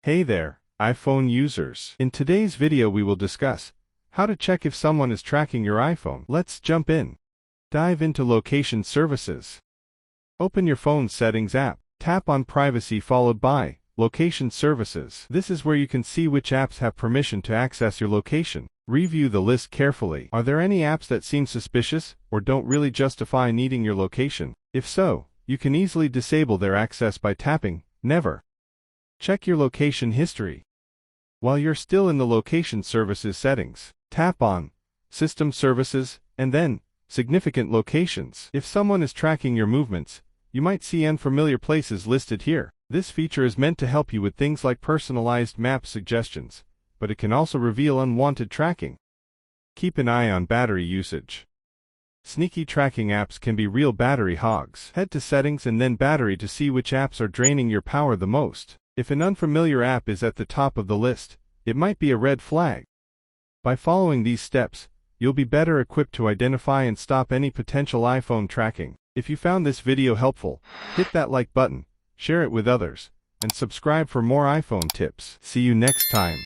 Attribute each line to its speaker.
Speaker 1: Hey there, iPhone users. In today's video we will discuss how to check if someone is tracking your iPhone. Let's jump in. Dive into Location Services. Open your phone's Settings app. Tap on Privacy followed by Location Services. This is where you can see which apps have permission to access your location. Review the list carefully. Are there any apps that seem suspicious or don't really justify needing your location? If so, you can easily disable their access by tapping Never. Check your location history. While you're still in the Location Services settings, tap on System Services and then Significant Locations. If someone is tracking your movements, you might see unfamiliar places listed here. This feature is meant to help you with things like personalized map suggestions, but it can also reveal unwanted tracking. Keep an eye on battery usage. Sneaky tracking apps can be real battery hogs. Head to Settings and then Battery to see which apps are draining your power the most. If an unfamiliar app is at the top of the list, it might be a red flag. By following these steps, you'll be better equipped to identify and stop any potential iPhone tracking. If you found this video helpful, hit that like button, share it with others, and subscribe for more iPhone tips. See you next time.